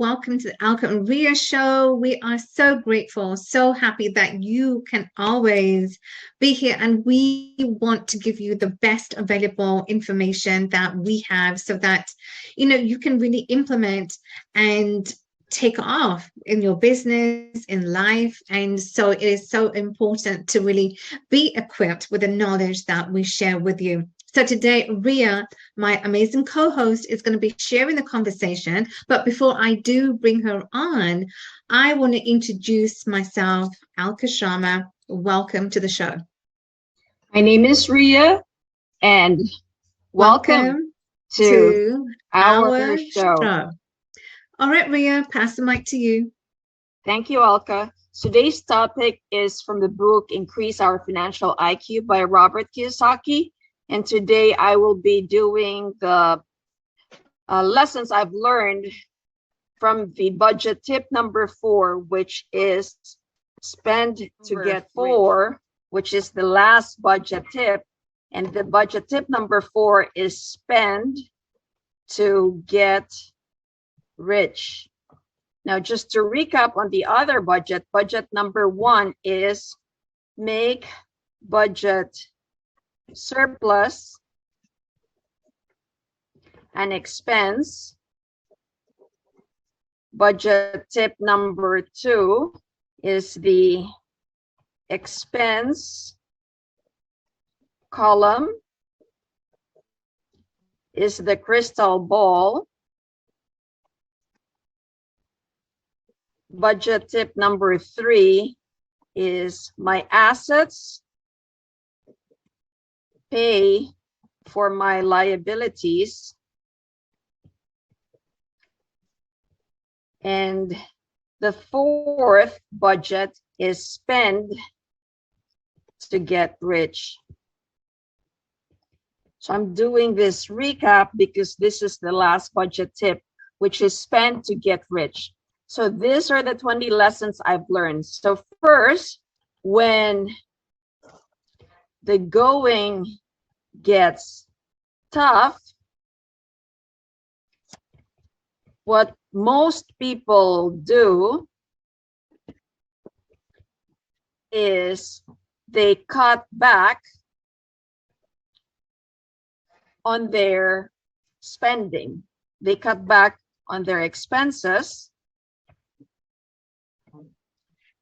welcome to the 𝗥𝗵𝗲 show. We are so grateful, so happy that you can always be here, and we want to give you the best available information that we have so that you can really implement and take off in your business, in life. And so it is so important to really be equipped with the knowledge that we share with you. So today, Ria, my amazing co-host, is going to be sharing the conversation. But before I do bring her on, I want to introduce myself, 𝗥𝗵𝗲. Welcome to the show. My name is Ria, and welcome to our show. All right, Ria, pass the mic to you. Thank you, 𝗥𝗵𝗲. Today's topic is from the book Increase Our Financial IQ by Robert Kiyosaki. And today I will be doing the lessons I've learned from the budget tip number 4, which is spend to get 4, which is the last budget tip. And the budget tip number 4 is spend to get rich. Now, just to recap on the other budget number 1 is make budget surplus and expense. Budget tip number 2 is the expense column is the crystal ball. Budget tip number 3 is my assets pay for my liabilities. And the 4th budget is spend to get rich. So I'm doing this recap because this is the last budget tip, which is spend to get rich. So these are the 20 lessons I've learned. So first, when the going gets tough, what most people do is they cut back on their spending. They cut back on their expenses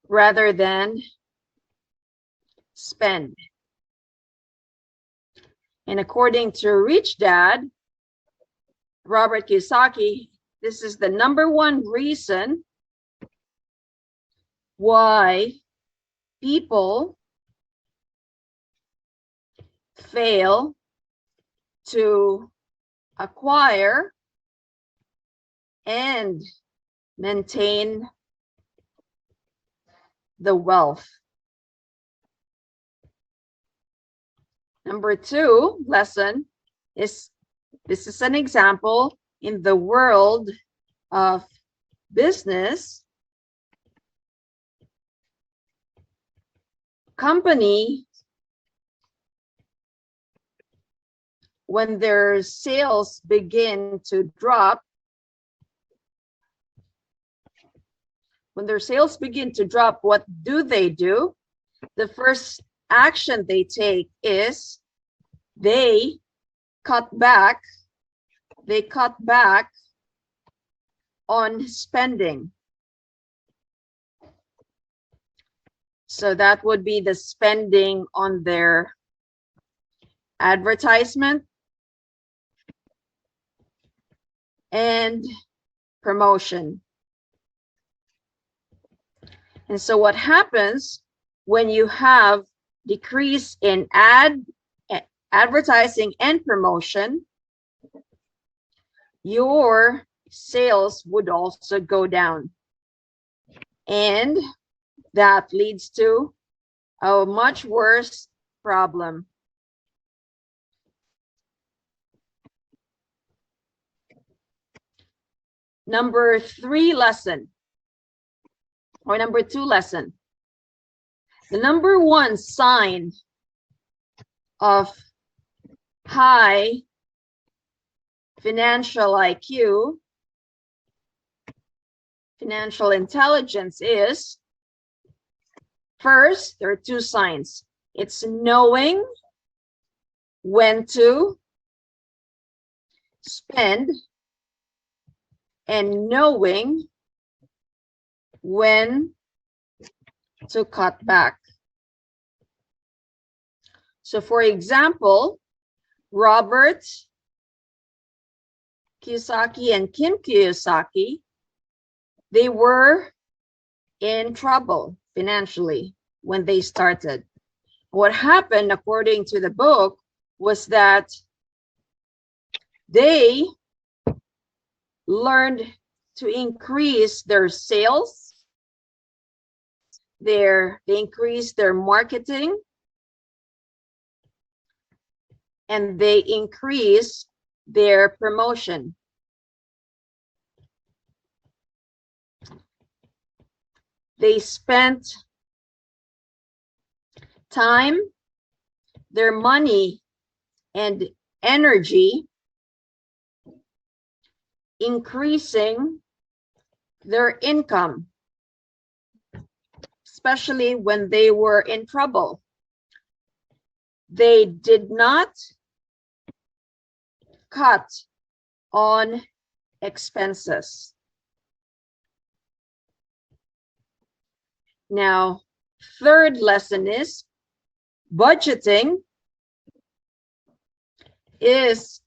rather than spend. And according to Rich Dad, Robert Kiyosaki, this is the number 1 reason why people fail to acquire and maintain the wealth. Number 2 lesson is, this is an example in the world of business. Company, when their sales begin to drop, what do? The first action they take is they cut back on spending. So that would be the spending on their advertisement and promotion. And so what happens when you have decrease in advertising and promotion, your sales would also go down. And that leads to a much worse problem. Number 2 lesson. The number 1 sign of high financial IQ financial intelligence is, first, there are two signs. It's knowing when to spend and knowing when to cut back. So for example, Robert Kiyosaki and Kim Kiyosaki, they were in trouble financially when they started. What happened, according to the book, was that they learned to increase their sales, they increased their marketing, and they increased their promotion. They spent time, their money, and energy increasing their income, especially when they were in trouble. They did not cut on expenses. Now, third lesson is budgeting is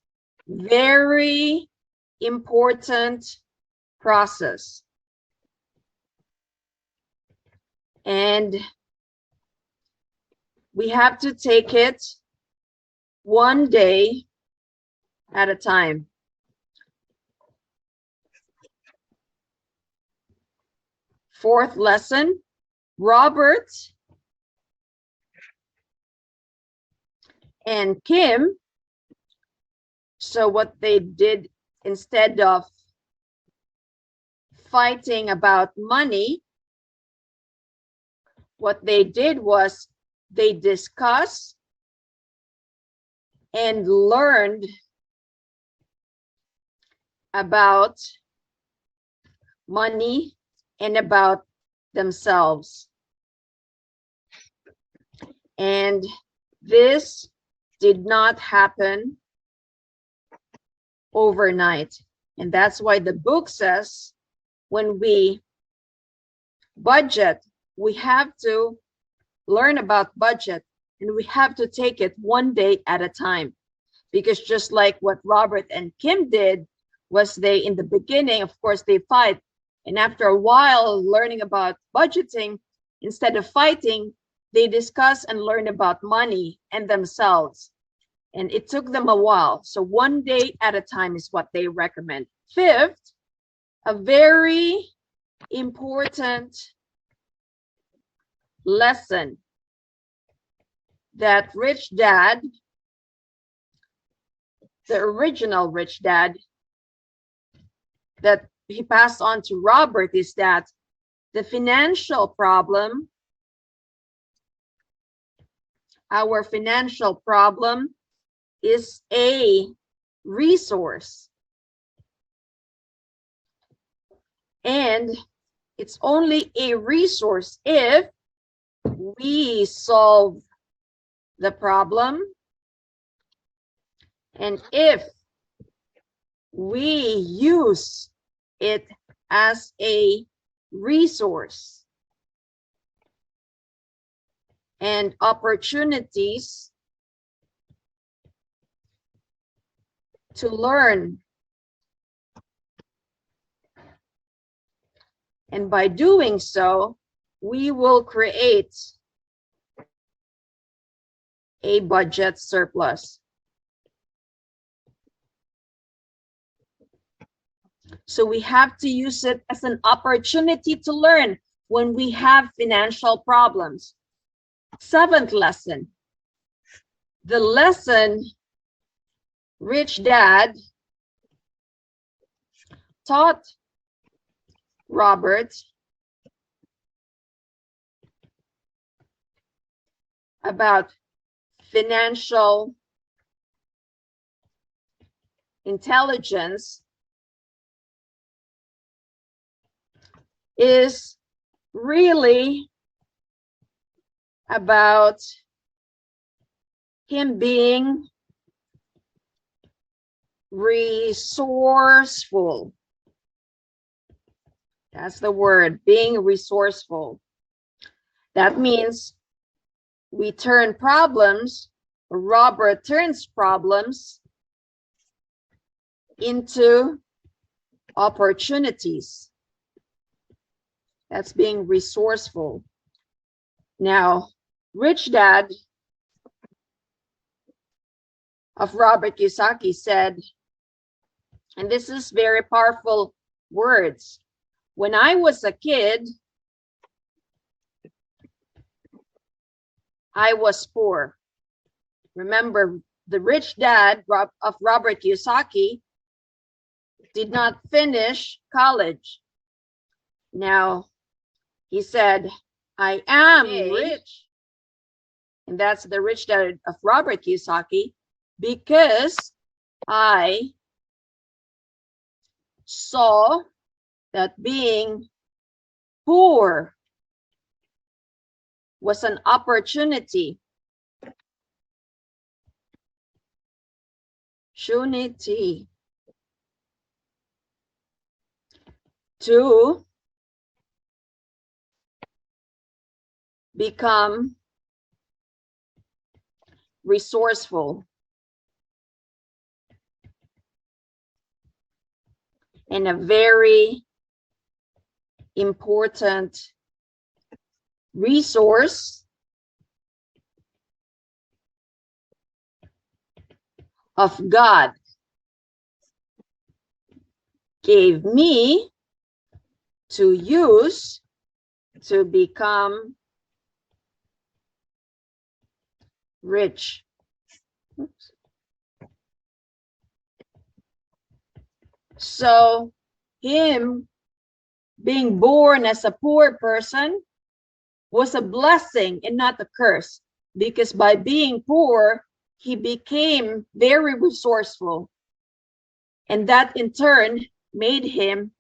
very important process. And we have to take it one day at a time. Fourth lesson, Robert and Kim, so what they did, instead of fighting about money, what they did was they discussed and learned about money and about themselves. And this did not happen overnight. And that's why the book says when we budget, we have to learn about budget, and we have to take it one day at a time. Because just like what Robert and Kim did, was they, in the beginning, of course, they fight. And after a while learning about budgeting, instead of fighting, they discuss and learn about money and themselves. And it took them a while. So one day at a time is what they recommend. Fifth, a very important lesson that Rich Dad, the original Rich Dad, that he passed on to Robert, is that the financial problem, our financial problem, is a resource. And it's only a resource if we solve the problem and if we use it as a resource and opportunities to learn. And by doing so, we will create a budget surplus. So we have to use it as an opportunity to learn when we have financial problems. Seventh lesson, the lesson Rich Dad taught Robert about financial intelligence is really about him being resourceful. That's the word, being resourceful. That means we turn problems, or Robert turns problems into opportunities. That's being resourceful. Now, Rich Dad of Robert Kiyosaki said, and this is very powerful words, when I was a kid, I was poor. Remember, the rich dad of Robert Kiyosaki did not finish college. Now, he said, I am rich. And that's the rich dad of Robert Kiyosaki, because I saw that being poor was an opportunity. Opportunity to become resourceful and a very important resource of God gave me to use to become rich. Oops. So him being born as a poor person was a blessing and not a curse, because by being poor, he became very resourceful. And that in turn made him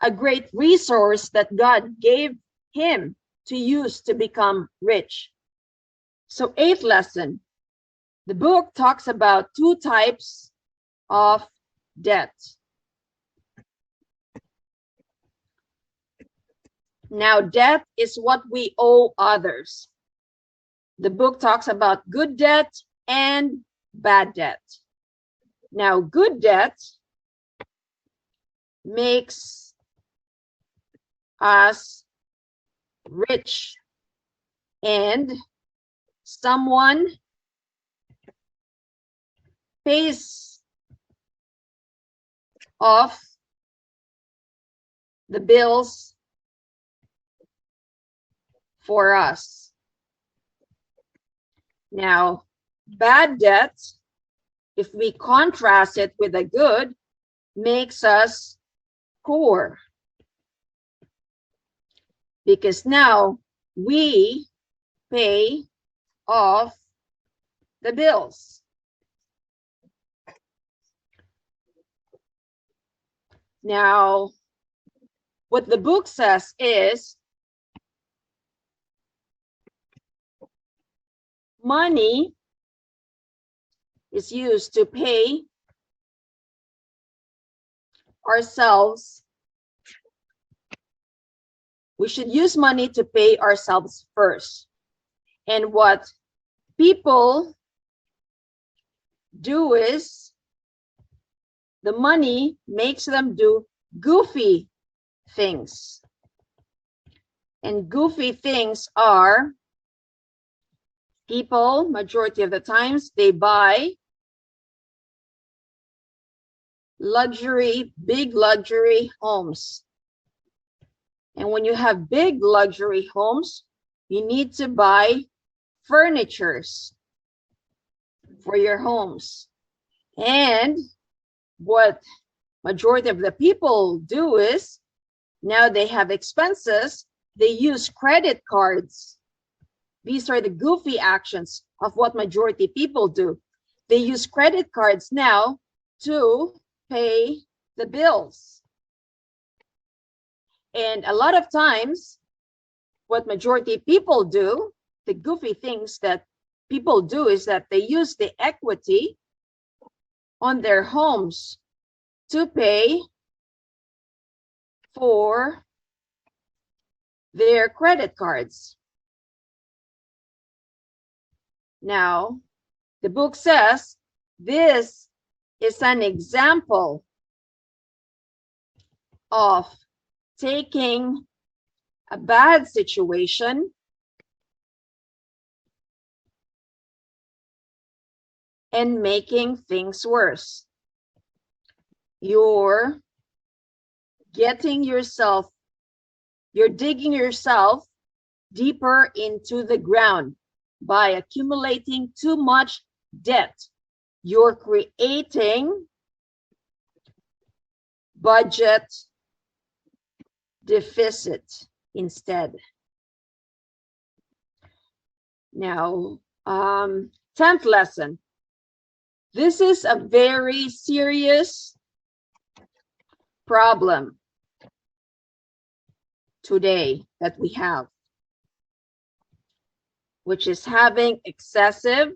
a great resource that God gave him to use to become rich. So 8th lesson, the book talks about 2 types of debt. Now, debt is what we owe others. The book talks about good debt and bad debt. Now, good debt makes us rich, and someone pays off the bills for us. Now, bad debt, if we contrast it with a good, makes us poor, because now we pay off the bills. Now, what the book says is money is used to pay ourselves. We should use money to pay ourselves first. And what people do is the money makes them do goofy things. And goofy things are people, majority of the times, they buy luxury, big luxury homes. And when you have big luxury homes, you need to buy furnitures for your homes. And what majority of the people do is, now they have expenses, they use credit cards. These are the goofy actions of what majority people do. They use credit cards now to pay the bills. And a lot of times, what majority people do, the goofy things that people do is that they use the equity on their homes to pay for their credit cards. Now, the book says this is an example of taking a bad situation and making things worse. You're digging yourself deeper into the ground by accumulating too much debt. You're creating budget deficit instead. Now, 10th lesson. This is a very serious problem today that we have, which is having excessive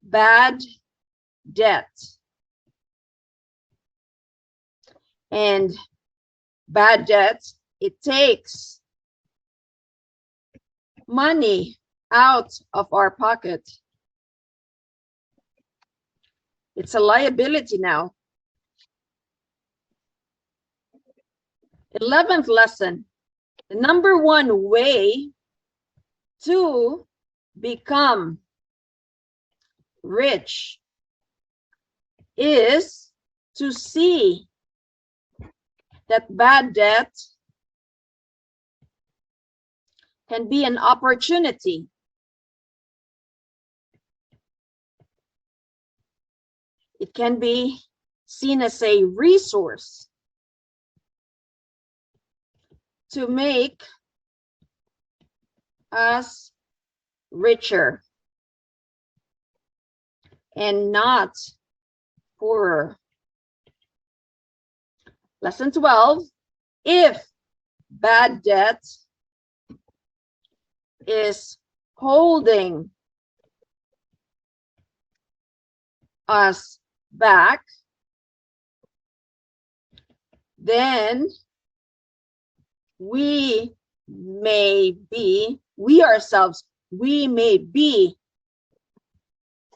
bad debt. And bad debt, it takes money out of our pocket. It's a liability now. 11th lesson. The number one way to become rich is to see that bad debt can be an opportunity. It can be seen as a resource to make us richer and not poorer. Lesson 12, if bad debt is holding us back, then we may be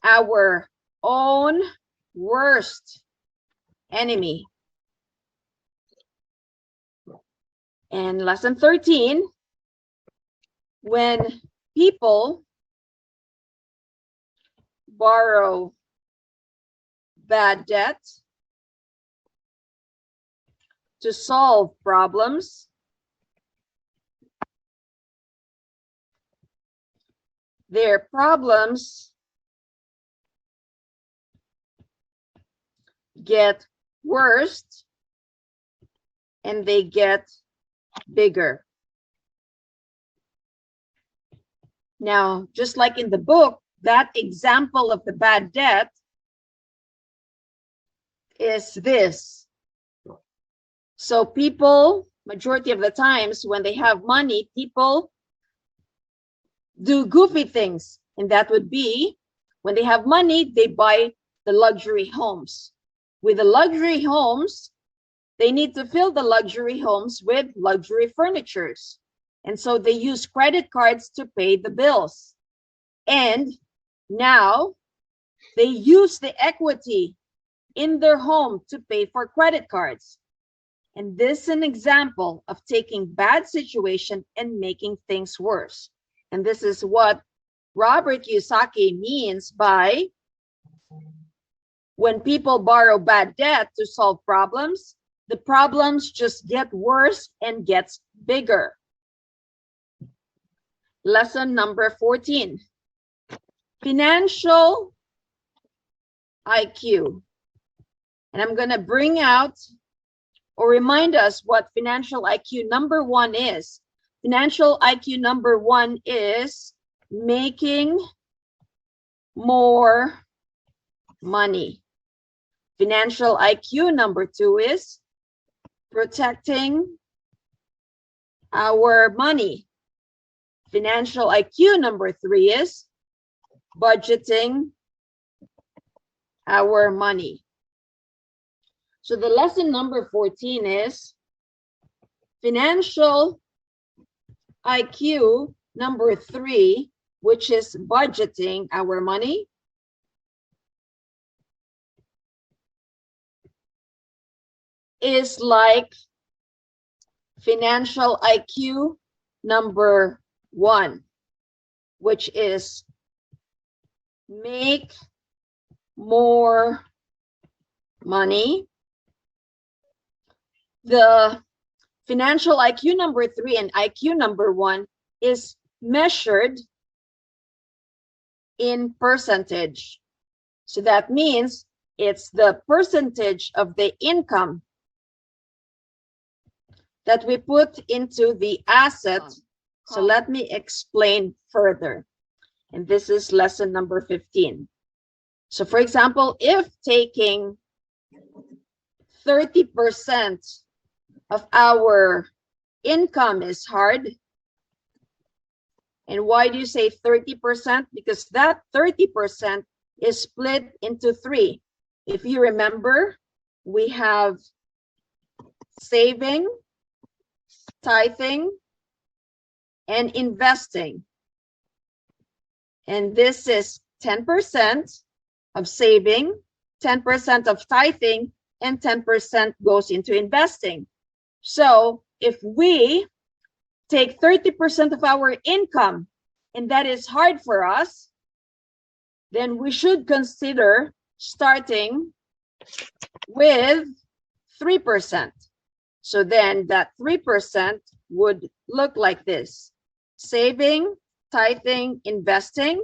our own worst enemy. And lesson 13, when people borrow bad debt to solve problems, their problems get worse and they get bigger. Now, just like in the book, that example of the bad debt is this. So people, majority of the times when they have money, people do goofy things. And that would be when they have money, they buy the luxury homes. With the luxury homes, they need to fill the luxury homes with luxury furnitures. And so they use credit cards to pay the bills. And now they use the equity in their home to pay for credit cards. And this is an example of taking bad situation and making things worse. And this is what Robert Kiyosaki means by when people borrow bad debt to solve problems, the problems just get worse and gets bigger. Lesson number 14, financial IQ. And I'm going to bring out or remind us what financial IQ number 1 is. Financial IQ number 1 is making more money. Financial IQ number 2 is protecting our money. Financial IQ number 3 is budgeting our money. So the lesson number 14 is financial IQ number 3, which is budgeting our money, is like financial IQ number 1, which is make more money. The financial IQ number 3 and IQ number 1 is measured in percentage. So that means it's the percentage of the income that we put into the asset. So let me explain further. And this is lesson number 15. So for example, if taking 30% of our income is hard, and why do you say 30%? Because that 30% is split into 3. If you remember, we have saving, tithing, and investing. And this is 10% of saving, 10% of tithing, and 10% goes into investing. So if we take 30% of our income, and that is hard for us, then we should consider starting with 3%. So then that 3% would look like this: saving, tithing, investing.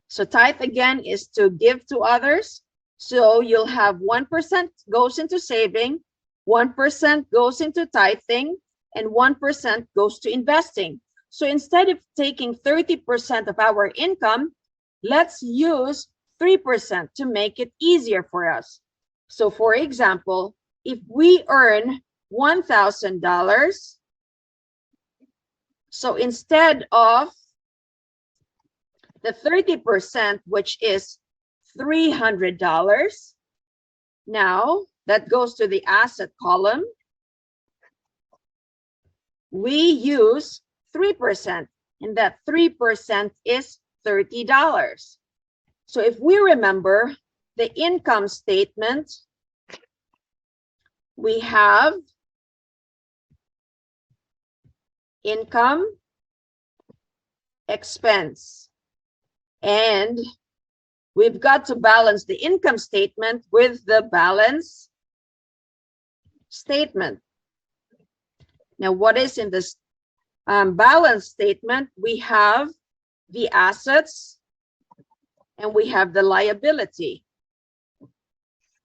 So tithe again is to give to others. So you'll have 1% goes into saving, 1% goes into tithing, and 1% goes to investing. So instead of taking 30% of our income, let's use 3% to make it easier for us. So for example, if we earn $1,000, so instead of the 30%, which is $300, now that goes to the asset column, we use 3%, and that 3% is $30. So if we remember the income statement, we have income, expense, and we've got to balance the income statement with the balance statement. Now, what is in this balance statement? We have the assets and we have the liability.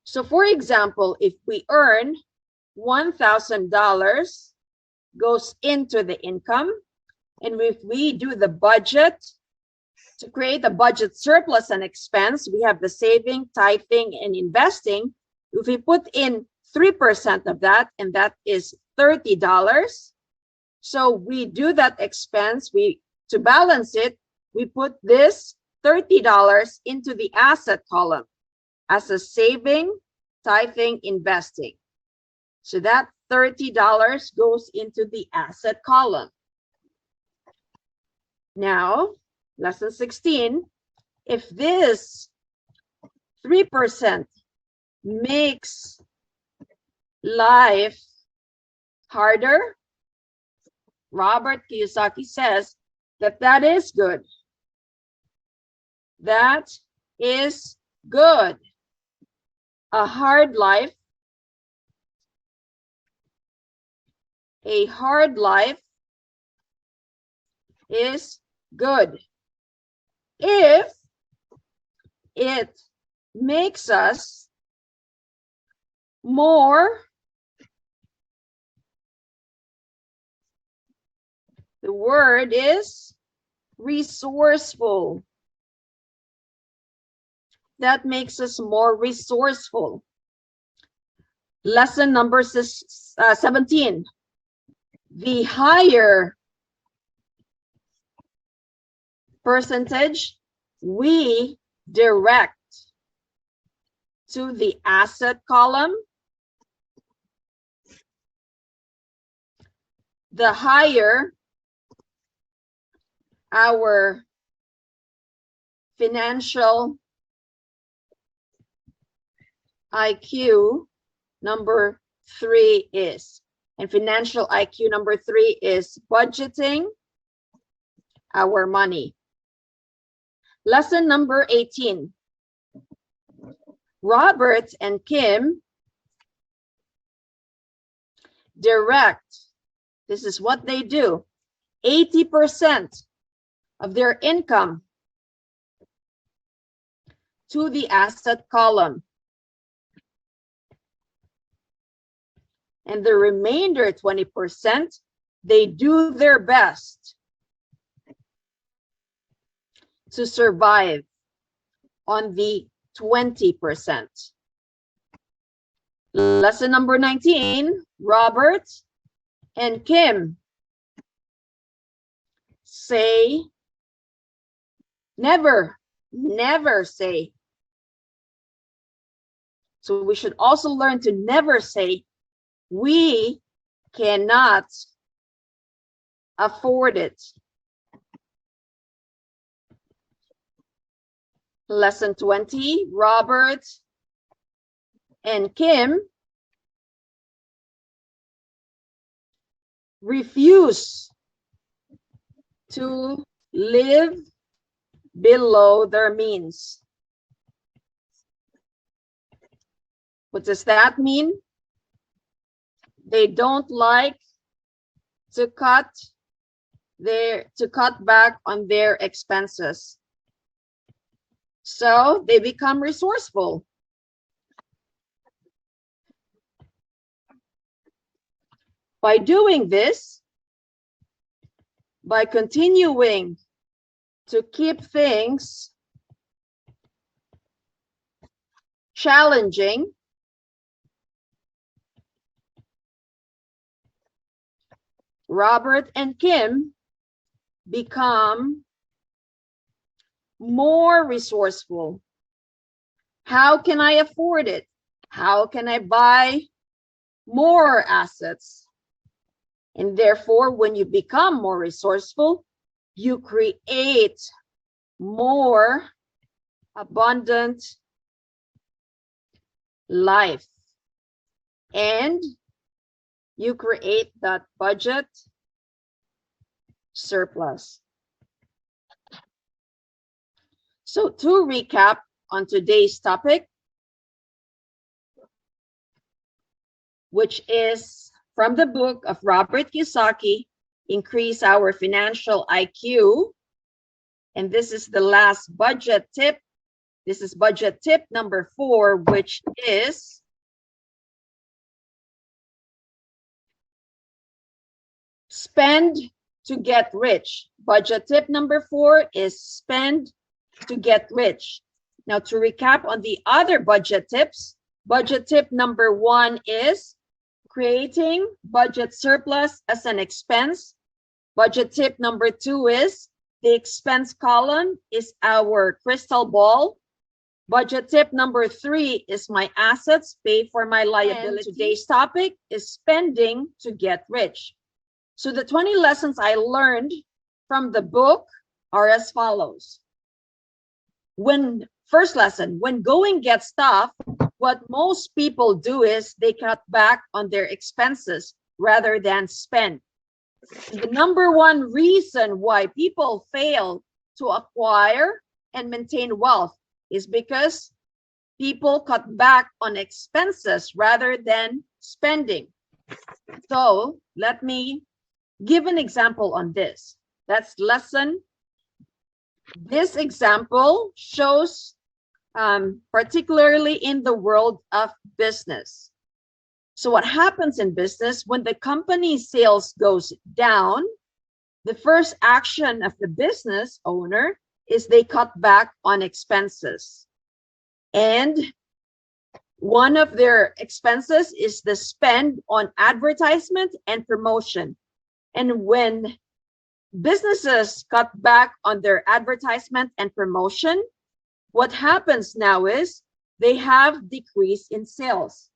So for example, if we earn $1,000 goes into the income, and if we do the budget to create a budget surplus and expense, we have the saving, tithing, and investing. If we put in 3% of that, and that is $30, so we do that expense, to balance it, we put this $30 into the asset column as a saving, tithing, investing. So that $30 goes into the asset column. Now, lesson 16, if this 3% makes life harder, Robert Kiyosaki says that is good. That is good. A hard life is good if it makes us more, the word is resourceful. That makes us more resourceful. Lesson number 17. The higher percentage we direct to the asset column, the higher our financial IQ number 3 is. And financial IQ number 3 is budgeting our money. Lesson number 18. Robert and Kim direct, this is what they do, 80% of their income to the asset column. And the remainder 20%, they do their best to survive on the 20%. Lesson number 19, Robert and Kim say never, never say. So we should also learn to never say, we cannot afford it. Lesson 20, Robert and Kim refuse to live below their means. What does that mean? They don't like to cut back on their expenses. So they become resourceful. By doing this, by continuing to keep things challenging, Robert and Kim become more resourceful. How can I afford it? How can I buy more assets? And therefore, when you become more resourceful, you create more abundant life. And you create that budget surplus. So to recap on today's topic, which is from the book of Robert Kiyosaki, Increase Our Financial IQ. And this is the last budget tip. This is budget tip number 4, which is spend to get rich. Budget tip number 4 is spend to get rich. Now to recap on the other budget tips, budget tip number 1 is creating budget surplus as an expense. Budget tip number 2 is the expense column is our crystal ball. Budget tip number 3 is my assets pay for my liability. Today's topic is spending to get rich. So the 20 lessons I learned from the book are as follows. First lesson, when going gets tough, what most people do is they cut back on their expenses rather than spend. And the number 1 reason why people fail to acquire and maintain wealth is because people cut back on expenses rather than spending. So let me give an example on this. That's lesson. This example shows particularly in the world of business. So what happens in business when the company's sales goes down, the first action of the business owner is they cut back on expenses. And One of their expenses is the spend on advertisement and promotion. And when businesses cut back on their advertisement and promotion, what happens now is they have decrease in sales.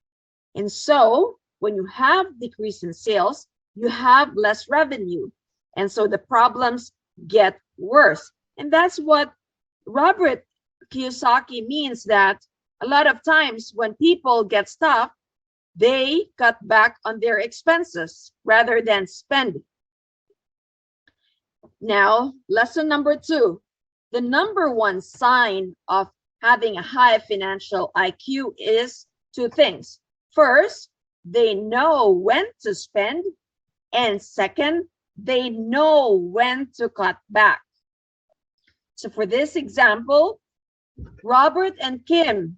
And so when you have decrease in sales, you have less revenue. And so the problems get worse. And that's what Robert Kiyosaki means, that a lot of times when people get stuff, they cut back on their expenses rather than spend. Now, lesson number 2. The number one sign of having a high financial IQ is 2 things. First, they know when to spend. And second, they know when to cut back. So for this example, Robert and Kim,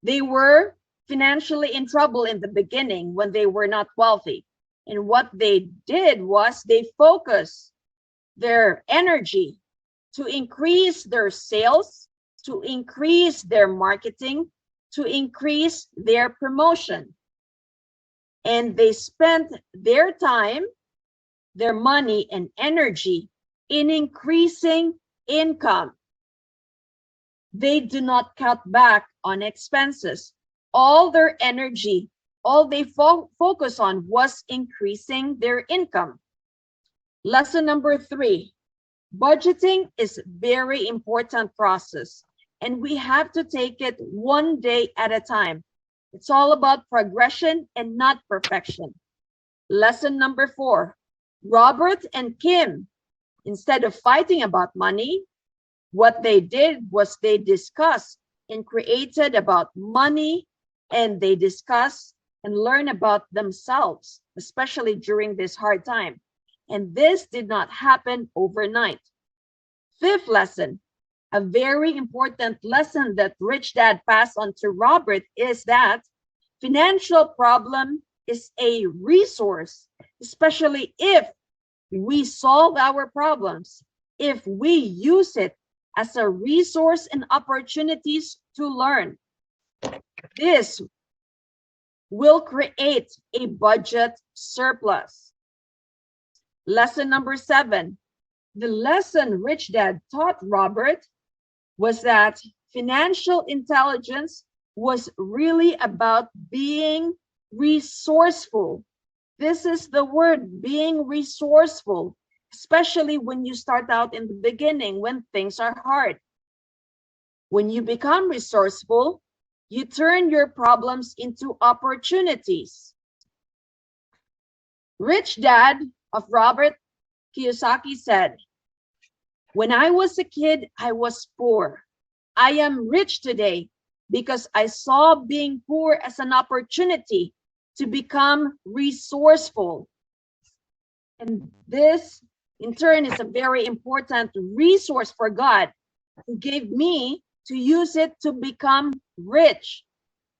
they were financially in trouble in the beginning when they were not wealthy. And what they did was they focused their energy to increase their sales, to increase their marketing, to increase their promotion. And they spent their time, their money, and energy in increasing income. They do not cut back on expenses. All their energy, all they focus on was increasing their income. Lesson number 3, budgeting is a very important process, and we have to take it one day at a time. It's all about progression and not perfection. Lesson number 4, Robert and Kim, instead of fighting about money, what they did was they discussed and created about money, and they discussed and learned about themselves, especially during this hard time. And this did not happen overnight. 5th lesson, a very important lesson that Rich Dad passed on to Robert is that financial problem is a resource, especially if we solve our problems, if we use it as a resource and opportunities to learn. This will create a budget surplus. Lesson number 7. The lesson Rich Dad taught Robert was that financial intelligence was really about being resourceful. This is the word, being resourceful, especially when you start out in the beginning, when things are hard. When you become resourceful, you turn your problems into opportunities. Rich Dad of Robert Kiyosaki said, "When I was a kid, I was poor. I am rich today because I saw being poor as an opportunity to become resourceful." And this, in turn, is a very important resource for God, who gave me to use it to become rich.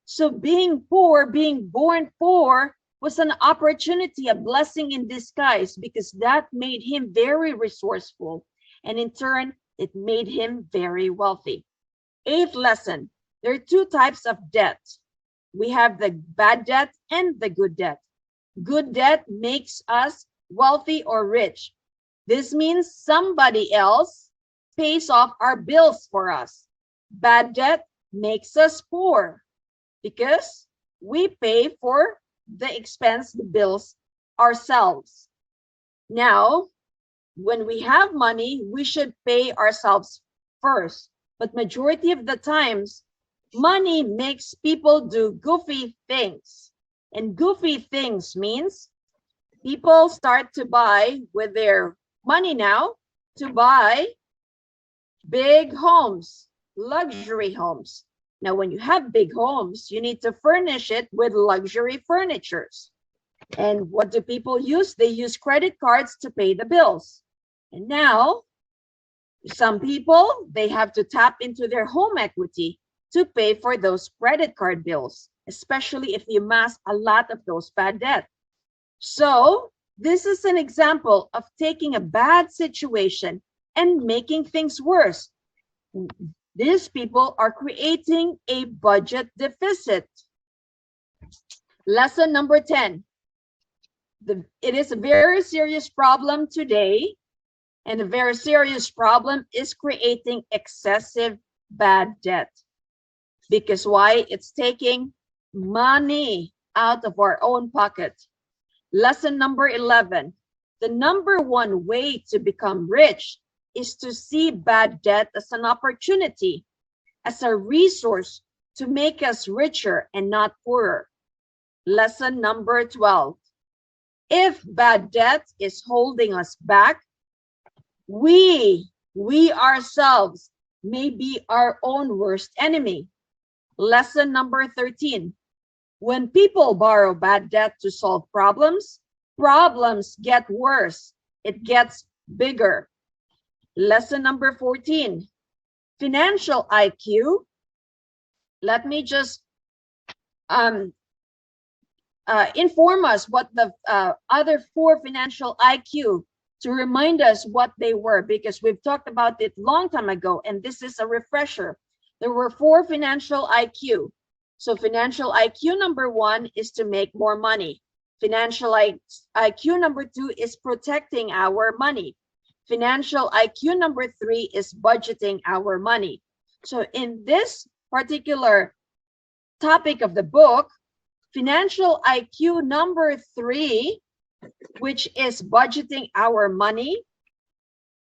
So being poor, being born poor, was an opportunity, a blessing in disguise, because that made him very resourceful. And in turn, it made him very wealthy. 8th lesson, there are 2 types of debt. We have the bad debt and the good debt. Good debt makes us wealthy or rich. This means somebody else pays off our bills for us. Bad debt makes us poor because we pay for the expense, the bills, ourselves. Now, when we have money, we should pay ourselves first. But majority of the times, money makes people do goofy things. And goofy things means people start to buy with their money now to buy big homes, luxury homes. Now, when you have big homes, you need to furnish it with luxury furnitures. And what do people use? They use credit cards to pay the bills. And now, some people, they have to tap into their home equity to pay for those credit card bills, especially if you amass a lot of those bad debt. So this is an example of taking a bad situation and making things worse. These people are creating a budget deficit. Lesson number 10. It is a very serious problem today, and a very serious problem is creating excessive bad debt. Because why? It's taking money out of our own pocket. Lesson number 11. The number one way to become rich is to see bad debt as an opportunity, as a resource to make us richer and not poorer. Lesson number 12. If bad debt is holding us back, we ourselves may be our own worst enemy. Lesson number 13. When people borrow bad debt to solve problems, problems get worse. It gets bigger. Lesson number 14. Financial IQ. Let me just inform us what the other 4 financial IQ, to remind us what they were, because we've talked about it long time ago, and this is a refresher. There were 4 financial IQ. So financial IQ number 1 is to make more money. Financial IQ number 2 is protecting our money. Financial IQ number 3 is budgeting our money. So in this particular topic of the book, financial IQ number 3, which is budgeting our money,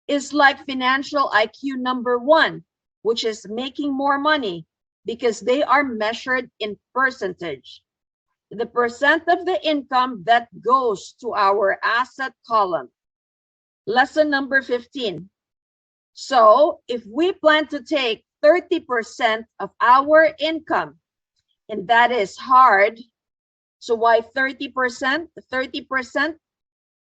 is like financial IQ number 1, which is making more money, because they are measured in percentage. The percent of the income that goes to our asset column. Lesson number 15. So if we plan to take 30% of our income, and that is hard. So why 30%? 30%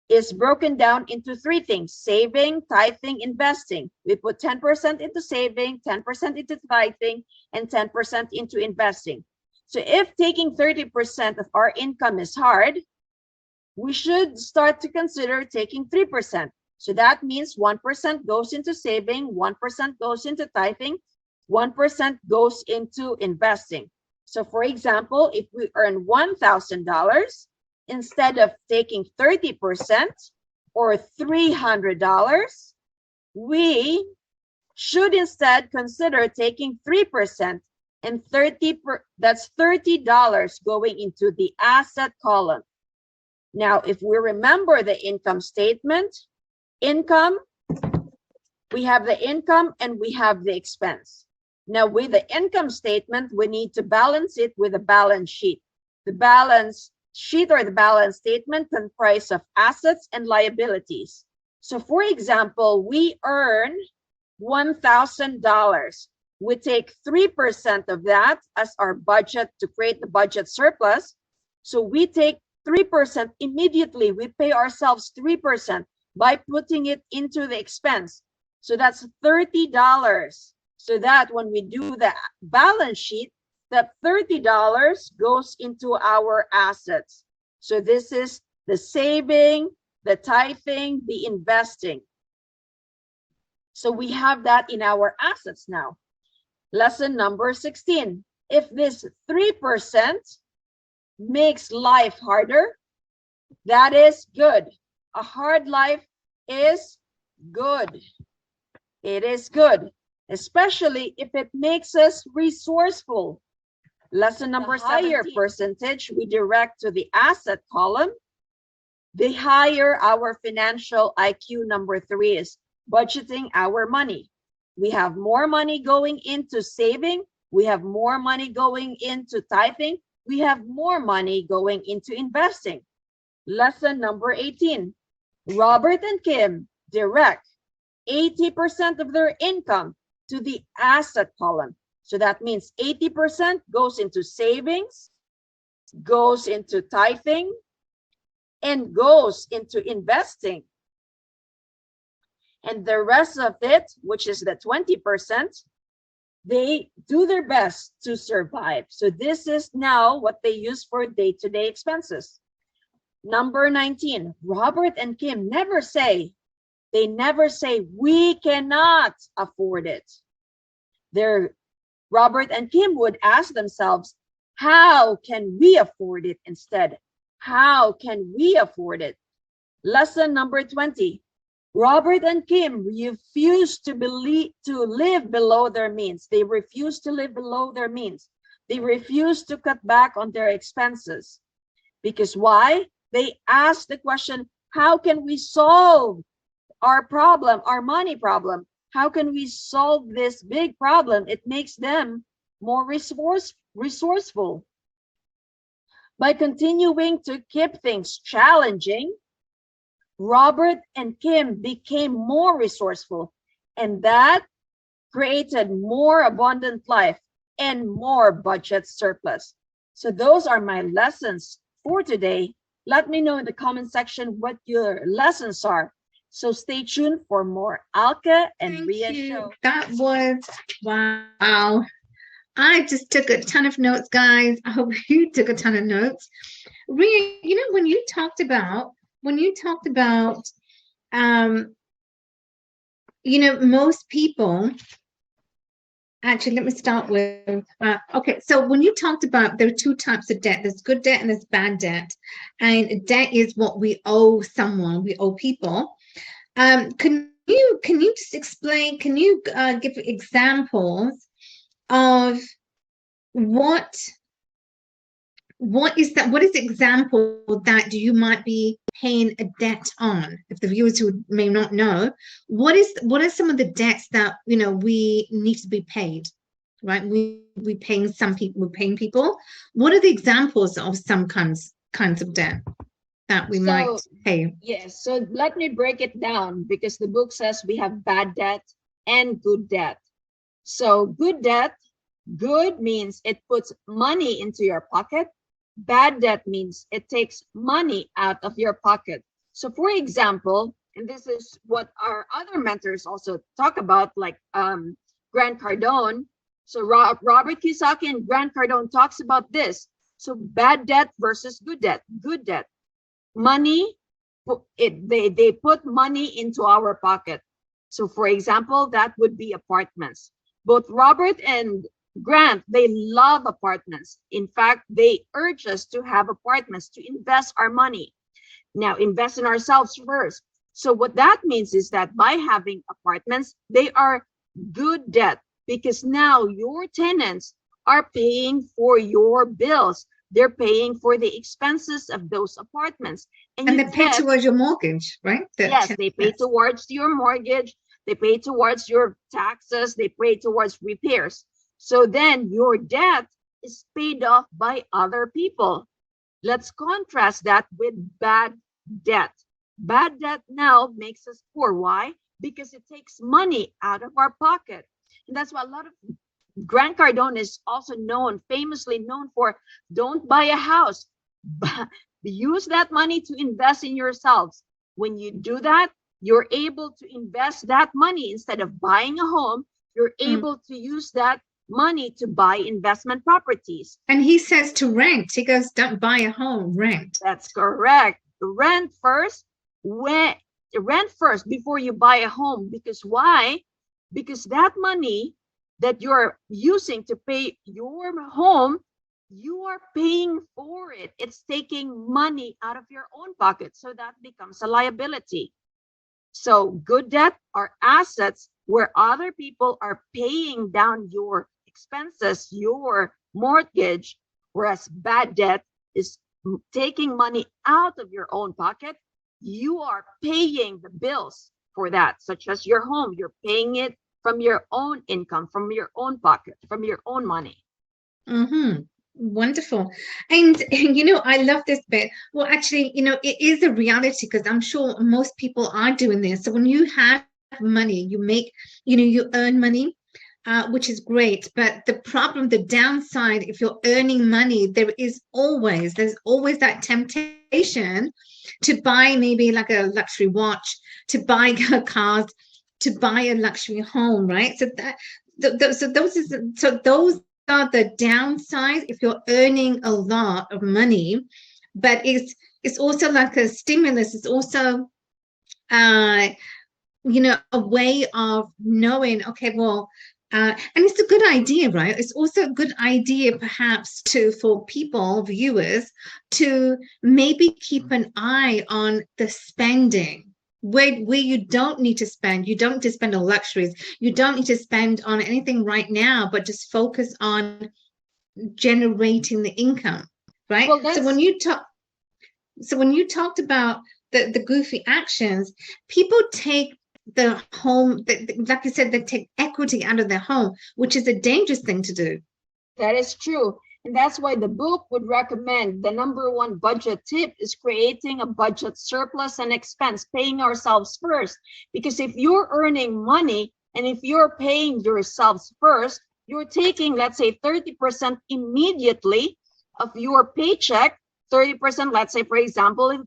is broken down into 3 things: saving, tithing, investing. We put 10% into saving, 10% into tithing, and 10% into investing. So if taking 30% of our income is hard, we should start to consider taking 3%. So that means 1% goes into saving, 1% goes into tithing, 1% goes into investing. So for example, if we earn $1,000, instead of taking 30% or $300, we should instead consider taking 3% and that's $30 going into the asset column. Now, if we remember the income statement, we have the income and we have the expense. Now, with the income statement, we need to balance it with a balance sheet. The balance sheet or the balance statement comprises of assets and liabilities. So for example, we earn $1,000. We take 3% of that as our budget to create the budget surplus. So we take 3% immediately. We pay ourselves 3% by putting it into the expense. So that's $30. So that when we do the balance sheet, that $30 goes into our assets. So this is the saving, the tithing, the investing. So we have that in our assets now. Lesson number 16. If this 3% makes life harder, that is good. A hard life is good. It is good, especially if it makes us resourceful. Lesson number 17. The higher percentage we direct to the asset column, the higher our financial IQ number 3 is, budgeting our money. We have more money going into saving. We have more money going into tithing. We have more money going into investing. Lesson number 18. Robert and Kim direct 80% of their income to the asset column. So that means 80% goes into savings, goes into tithing, and goes into investing. And the rest of it, which is the 20%, they do their best to survive. So this is now what they use for day-to-day expenses. Number 19, Robert and Kim never say, we cannot afford it. Robert and Kim would ask themselves, how can we afford it instead? How can we afford it? Lesson number 20. Robert and Kim refused to live below their means. They refused to live below their means. They refused to cut back on their expenses. Because why? They asked the question, how can we solve our problem, our money problem? How can we solve this big problem? It makes them more resourceful. By continuing to keep things challenging, Robert and Kim became more resourceful, and that created more abundant life and more budget surplus. So those are my lessons for today. Let me know in the comment section what your lessons are. So stay tuned for more Alka and Ria show. That was, wow. I just took a ton of notes, guys. I hope you took a ton of notes. Ria, you know, when you talked about, you know, most people, actually, let me start with, okay, so when you talked about, there are two types of debt. There's good debt and there's bad debt. And debt is what we owe someone, we owe people. Can you just explain, can you give examples of what is the example that you might be paying a debt on? If the viewers who may not know, what are some of the debts that, you know, we need to be paid, right? We paying some people, we're paying people. What are the examples of some kinds of debt that we might pay? Yes, so let me break it down, because the book says we have bad debt and good debt. So good debt, good means it puts money into your pocket. Bad debt means it takes money out of your pocket. So for example, and this is what our other mentors also talk about, like Grant Cardone. So Robert Kiyosaki and Grant Cardone talks about this. So bad debt versus good debt. Good debt, money, they put money into our pocket. So for example, that would be apartments. Both Robert and Grant, they love apartments. In fact, they urge us to have apartments, to invest our money. Now, invest in ourselves first. So what that means is that by having apartments, they are good debt, because now your tenants are paying for your bills. They're paying for the expenses of those apartments. And they pay towards your mortgage, right? Yes, they pay towards your mortgage. They pay towards your taxes. They pay towards repairs. So then your debt is paid off by other people. Let's contrast that with bad debt. Bad debt now makes us poor. Why? Because it takes money out of our pocket. And that's why a lot of Grant Cardone is also famously known for, don't buy a house, but use that money to invest in yourselves. When you do that, you're able to invest that money. Instead of buying a home, you're able to use that money to buy investment properties. And he says to rent. He goes, don't buy a home, rent. That's correct. Rent first. Rent first before you buy a home. Because why? Because that money that you're using to pay your home, you are paying for it. It's taking money out of your own pocket. So that becomes a liability. So good debt are assets where other people are paying down your expenses, your mortgage, whereas bad debt is taking money out of your own pocket. You are paying the bills for that, such as your home. You're paying it from your own income, from your own pocket, from your own money. Wonderful. And you know, I love this bit. Well, actually, you know, it is a reality, because I'm sure most people are doing this. So when you have money, you make, you know, you earn money, which is great. But the problem, the downside, if you're earning money, there's always that temptation to buy maybe like a luxury watch, to buy cars, to buy a luxury home, right? So those are the downsides if you're earning a lot of money. But it's also like a stimulus. It's also you know, a way of knowing, okay, well, And it's a good idea, right? It's also a good idea, perhaps, for people, viewers, to maybe keep an eye on the spending. Where you don't need to spend, you don't need to spend on luxuries, you don't need to spend on anything right now, but just focus on generating the income, right? Well, So when you talked about the goofy actions, people take the home, like you said, they take equity out of their home, which is a dangerous thing to do. that is true. And that's why the book would recommend the #1 budget tip is creating a budget surplus and expense, paying ourselves first. Because if you're earning money and if you're paying yourselves first, you're taking, let's say, 30% immediately of your paycheck. 30%, let's say, for example, if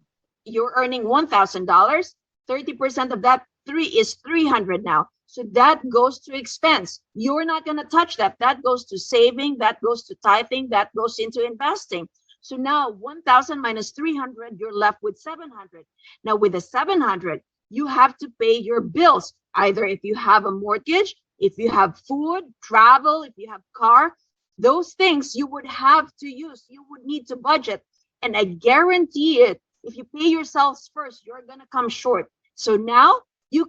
you're earning $1,000, 30% of that is 300 now. So that goes to expense. You're not going to touch that. That goes to saving, that goes to tithing, that goes into investing. So now 1,000 minus 300, you're left with 700. Now with the 700, you have to pay your bills, either if you have a mortgage, if you have food, travel, if you have car, those things you would have to use. You would need to budget. And I guarantee it, if you pay yourselves first, you're going to come short. So now you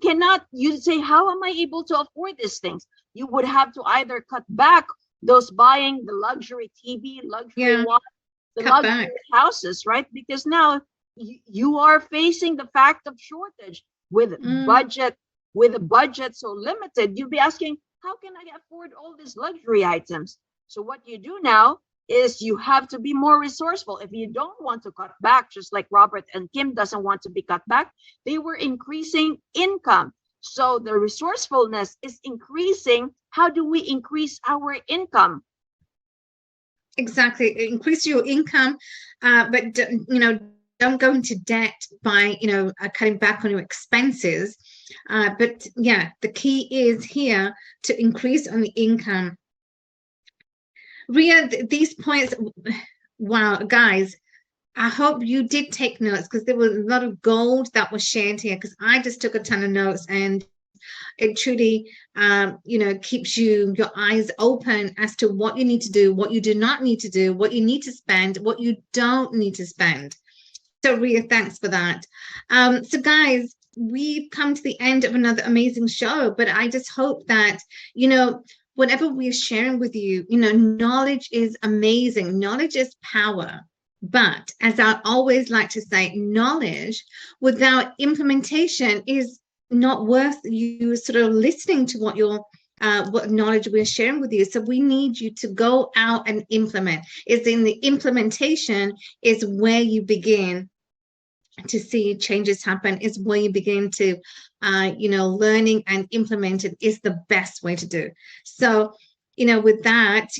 say, how am I able to afford these things? You would have to either cut back those buying the luxury TV, luxury watch, the luxury houses, right? Because now you are facing the fact of shortage with a budget so limited. You'll be asking, how can I afford all these luxury items? So what you do now is you have to be more resourceful. If you don't want to cut back, just like Robert and Kim doesn't want to be cut back, they were increasing income. So the resourcefulness is increasing. How do we increase our income? Exactly. Increase your income, but don't go into debt by cutting back on your expenses. But yeah, the key is here to increase on the income. Ria, these points, wow, guys, I hope you did take notes, because there was a lot of gold that was shared here, because I just took a ton of notes, and it truly keeps your eyes open as to what you need to do, what you do not need to do, what you need to spend, what you don't need to spend. So Ria, thanks for that. So guys, we've come to the end of another amazing show, but I just hope that whatever we're sharing with you, knowledge is amazing. Knowledge is power. But as I always like to say, knowledge without implementation is not worth you sort of listening to what knowledge we're sharing with you. So we need you to go out and implement. It's in the implementation is where you begin to see changes happen, is where you begin to learning and implement it is the best way to do. So with that,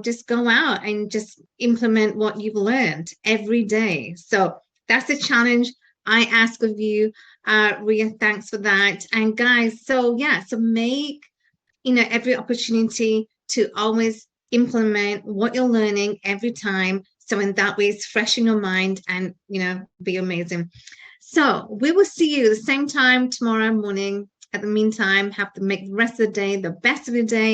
just go out and just implement what you've learned every day. So that's a challenge I ask of you, Ria. Thanks for that. And guys, so make every opportunity to always implement what you're learning every time. So in that way, it's fresh in your mind and, be amazing. So we will see you the same time tomorrow morning. At the meantime, have to make the rest of the day the best of the day.